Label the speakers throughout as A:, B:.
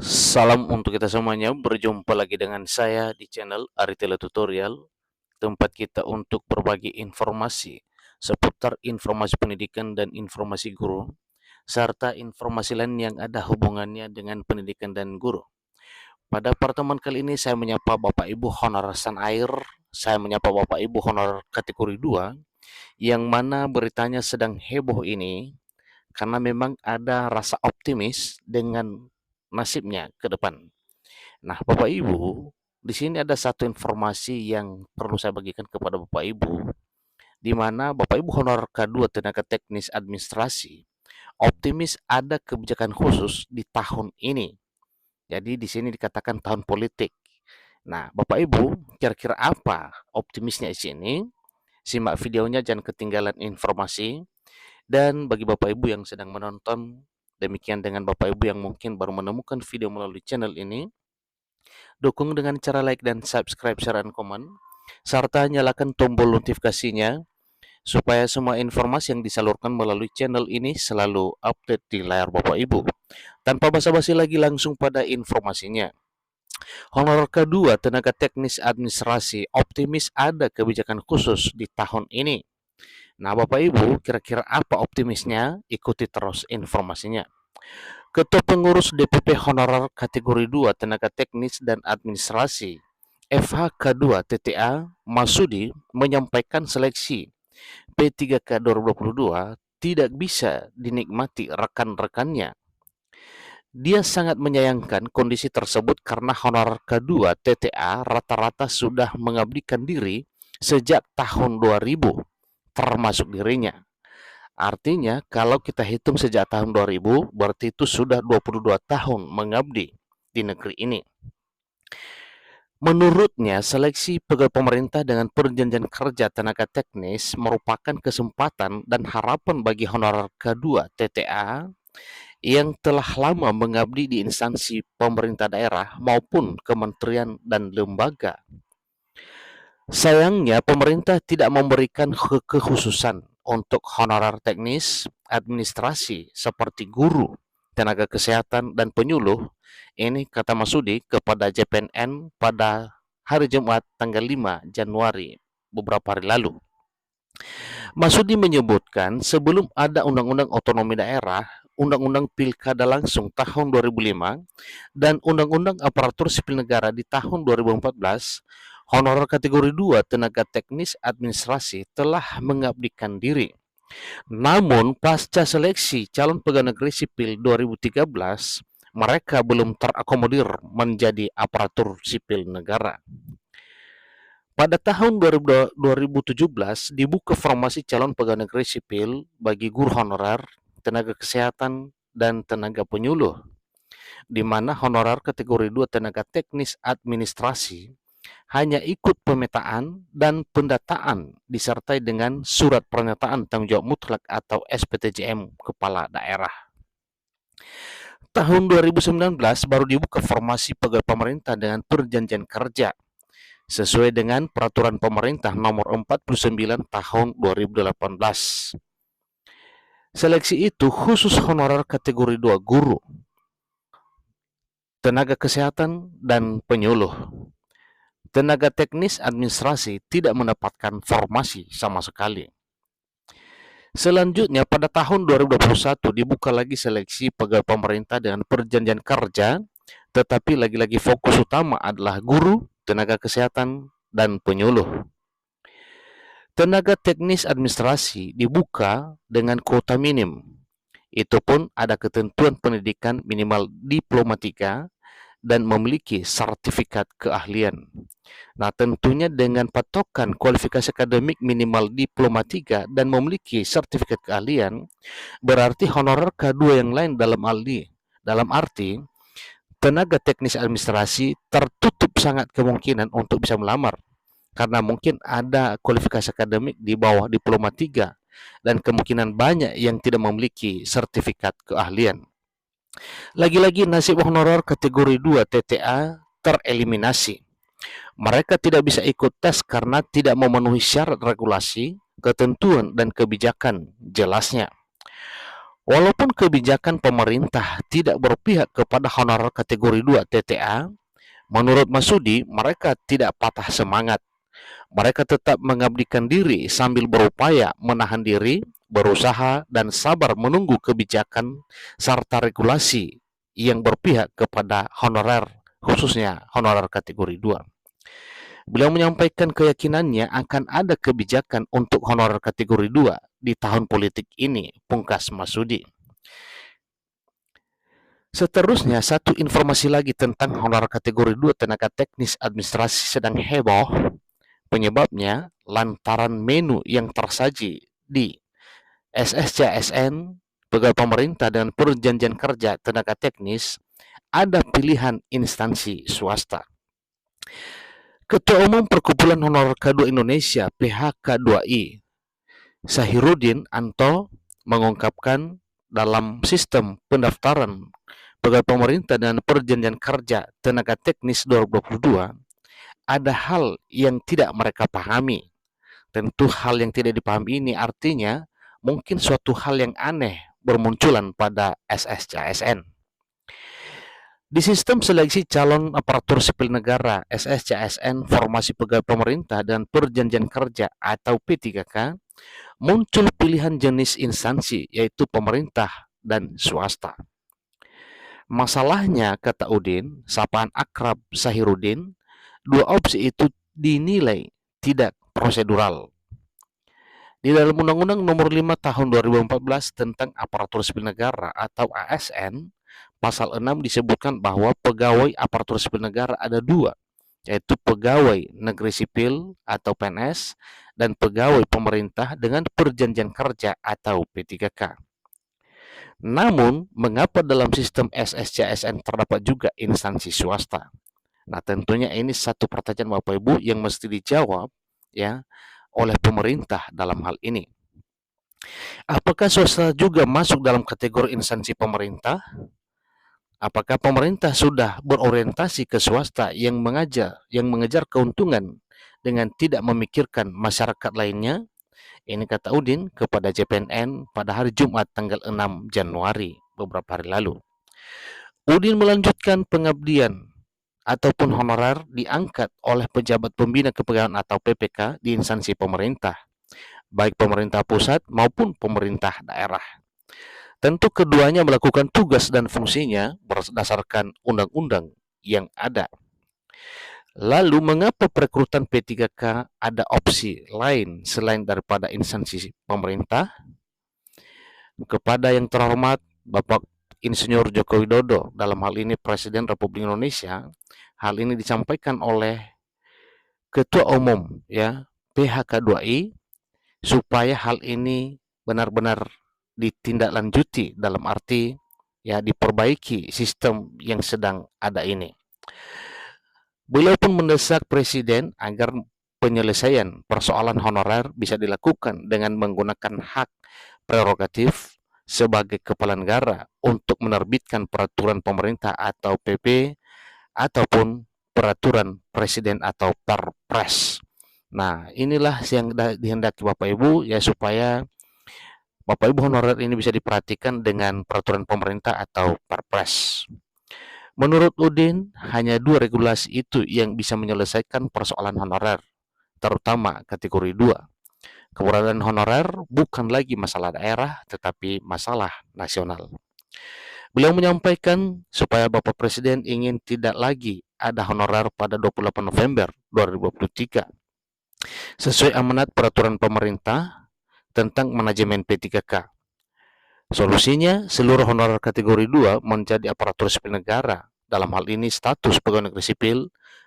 A: Salam untuk kita semuanya, berjumpa lagi dengan saya di channel Ari Tele Tutorial, tempat kita untuk berbagi informasi seputar informasi pendidikan dan informasi guru, serta informasi lain yang ada hubungannya dengan pendidikan dan guru. Pada pertemuan kali ini saya menyapa Bapak Ibu Honorer Air, saya menyapa Bapak Ibu Honorer kategori 2, yang mana beritanya sedang heboh ini karena memang ada rasa optimis dengan nasibnya ke depan. Nah, Bapak Ibu, di sini ada satu informasi yang perlu saya bagikan kepada Bapak Ibu, di mana Bapak Ibu Honor K2 Tenaga Teknis Administrasi optimis ada kebijakan khusus di tahun ini. Jadi di sini dikatakan tahun politik. Nah, Bapak Ibu, kira-kira apa optimisnya di sini? Simak videonya, jangan ketinggalan informasi. Dan bagi Bapak Ibu yang sedang menonton, demikian dengan Bapak Ibu yang mungkin baru menemukan video melalui channel ini, dukung dengan cara like dan subscribe, share, dan komen, serta nyalakan tombol notifikasinya supaya semua informasi yang disalurkan melalui channel ini selalu update di layar Bapak Ibu. Tanpa basa-basi lagi, langsung pada informasinya. Honor kedua, Tenaga Teknis Administrasi optimis ada kebijakan khusus di tahun ini. Nah, Bapak Ibu, kira-kira apa optimisnya? Ikuti terus informasinya. Ketua Pengurus DPP Honorer Kategori 2 Tenaga Teknis dan Administrasi FHK2 TTA Masudi menyampaikan seleksi P3K 2022 tidak bisa dinikmati rekan-rekannya. Dia sangat menyayangkan kondisi tersebut karena honorer kedua TTA rata-rata sudah mengabdikan diri sejak tahun 2000, termasuk dirinya. Artinya, kalau kita hitung sejak tahun 2000, berarti itu sudah 22 tahun mengabdi di negeri ini. Menurutnya, seleksi pegawai pemerintah dengan perjanjian kerja tenaga teknis merupakan kesempatan dan harapan bagi honorer kedua TTA yang telah lama mengabdi di instansi pemerintah daerah maupun kementerian dan lembaga. Sayangnya, pemerintah tidak memberikan kekhususan untuk honorer teknis, administrasi seperti guru, tenaga kesehatan, dan penyuluh. Ini kata Masudi kepada JPNN pada hari Jumat tanggal 5 Januari beberapa hari lalu. Masudi menyebutkan sebelum ada Undang-Undang Otonomi Daerah, Undang-Undang Pilkada langsung tahun 2005, dan Undang-Undang Aparatur Sipil Negara di tahun 2014, honorer kategori 2 tenaga teknis administrasi telah mengabdikan diri. Namun, pasca seleksi calon pegawai negeri sipil 2013, mereka belum terakomodir menjadi aparatur sipil negara. Pada tahun 2017 dibuka formasi calon pegawai negeri sipil bagi guru honorer, tenaga kesehatan, dan tenaga penyuluh, di mana honorer kategori 2 tenaga teknis administrasi hanya ikut pemetaan dan pendataan disertai dengan surat pernyataan tanggung jawab mutlak atau SPTJM kepala daerah. Tahun 2019 baru dibuka formasi pegawai pemerintah dengan perjanjian kerja sesuai dengan peraturan pemerintah nomor 49 tahun 2018. Seleksi itu khusus honorer kategori 2 guru, tenaga kesehatan, dan penyuluh. Tenaga teknis administrasi tidak mendapatkan formasi sama sekali. Selanjutnya pada tahun 2021 dibuka lagi seleksi pegawai pemerintah dengan perjanjian kerja, tetapi lagi-lagi fokus utama adalah guru, tenaga kesehatan, dan penyuluh. Tenaga teknis administrasi dibuka dengan kuota minim. Itu pun ada ketentuan pendidikan minimal diploma 3 dan memiliki sertifikat keahlian. Nah, tentunya dengan patokan kualifikasi akademik minimal diploma 3 dan memiliki sertifikat keahlian, berarti honorer K2 yang lain dalam arti tenaga teknis administrasi tertutup sangat kemungkinan untuk bisa melamar karena mungkin ada kualifikasi akademik di bawah diploma 3 dan kemungkinan banyak yang tidak memiliki sertifikat keahlian. Lagi-lagi nasib honorer kategori 2 TTA tereliminasi. Mereka tidak bisa ikut tes karena tidak memenuhi syarat regulasi, ketentuan, dan kebijakan jelasnya. Walaupun kebijakan pemerintah tidak berpihak kepada honorer kategori 2 TTA, menurut Masudi mereka tidak patah semangat. Mereka tetap mengabdikan diri sambil berupaya menahan diri, berusaha, dan sabar menunggu kebijakan serta regulasi yang berpihak kepada honorer, khususnya honorer kategori 2. Beliau menyampaikan keyakinannya akan ada kebijakan untuk honorer kategori 2 di tahun politik ini, pungkas Masudi. Seterusnya, satu informasi lagi tentang honorer kategori 2 tenaga teknis administrasi sedang heboh. Penyebabnya lantaran menu yang tersaji di SSCSN, pegawai pemerintah dan perjanjian kerja tenaga teknis, ada pilihan instansi swasta. Ketua Umum Perkumpulan Honorer K2 Indonesia PHK2I, Sahirudin Anto, mengungkapkan dalam sistem pendaftaran pegawai pemerintah dan perjanjian kerja tenaga teknis 2022, ada hal yang tidak mereka pahami. Tentu hal yang tidak dipahami ini artinya mungkin suatu hal yang aneh bermunculan pada SSCSN. Di sistem seleksi calon aparatur sipil negara SSCSN formasi pegawai pemerintah dan perjanjian kerja atau P3K, muncul pilihan jenis instansi yaitu pemerintah dan swasta. Masalahnya, kata Udin, sapaan akrab Sahirudin, dua opsi itu dinilai tidak prosedural. Di dalam Undang-Undang Nomor 5 Tahun 2014 tentang Aparatur Sipil Negara atau ASN, Pasal 6 disebutkan bahwa pegawai aparatur sipil negara ada dua, yaitu pegawai negeri sipil atau PNS dan pegawai pemerintah dengan perjanjian kerja atau P3K. Namun, mengapa dalam sistem SSCSN terdapat juga instansi swasta? Nah, tentunya ini satu pertanyaan Bapak Ibu yang mesti dijawab ya oleh pemerintah dalam hal ini. Apakah swasta juga masuk dalam kategori instansi pemerintah? Apakah pemerintah sudah berorientasi ke swasta yang mengejar keuntungan dengan tidak memikirkan masyarakat lainnya? Ini kata Udin kepada JPNN pada hari Jumat tanggal 6 Januari beberapa hari lalu. Udin melanjutkan pengabdian ataupun honorer diangkat oleh pejabat pembina kepegawaian atau PPK di instansi pemerintah, baik pemerintah pusat maupun pemerintah daerah. Tentu keduanya melakukan tugas dan fungsinya berdasarkan undang-undang yang ada. Lalu mengapa perekrutan P3K ada opsi lain selain daripada instansi pemerintah? Kepada yang terhormat Bapak Insinyur Joko Widodo, dalam hal ini Presiden Republik Indonesia, hal ini disampaikan oleh Ketua Umum ya PHK2I supaya hal ini benar-benar ditindaklanjuti dalam arti ya diperbaiki sistem yang sedang ada ini. Beliau pun mendesak Presiden agar penyelesaian persoalan honorer bisa dilakukan dengan menggunakan hak prerogatif sebagai kepala negara untuk menerbitkan peraturan pemerintah atau PP ataupun peraturan presiden atau Perpres. Nah, inilah yang dihendaki Bapak Ibu ya supaya Bapak Ibu honorer ini bisa diperhatikan dengan peraturan pemerintah atau Perpres. Menurut Udin, hanya dua regulasi itu yang bisa menyelesaikan persoalan honorer, terutama kategori 2. Keberadaan honorer bukan lagi masalah daerah, tetapi masalah nasional. Beliau menyampaikan supaya Bapak Presiden ingin tidak lagi ada honorer pada 28 November 2023. Sesuai amanat peraturan pemerintah tentang manajemen P3K. Solusinya, seluruh honorer kategori 2 menjadi aparatur sipil negara, dalam hal ini status pegawai negeri sipil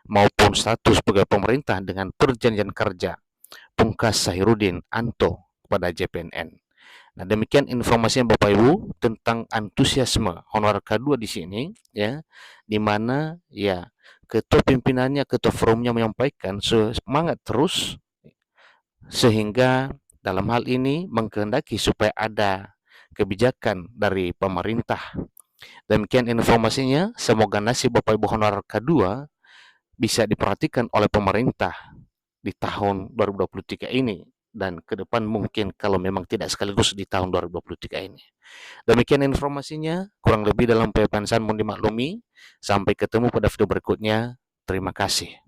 A: maupun status pegawai pemerintah dengan perjanjian kerja, pungkas Sahirudin Anto kepada JPNN. Nah, demikian informasi Bapak Ibu tentang antusiasme honorer K2 di sini ya, di mana ya ketua pimpinannya, ketua forumnya menyampaikan semangat terus sehingga dalam hal ini mengkehendaki supaya ada kebijakan dari pemerintah. Demikian informasinya, semoga nasib Bapak Ibu honorer K2 bisa diperhatikan oleh pemerintah di tahun 2023 ini dan ke depan mungkin kalau memang tidak sekaligus di tahun 2023 ini. Demikian informasinya, kurang lebih dalam pepansan mohon dimaklumi. Sampai ketemu pada video berikutnya. Terima kasih.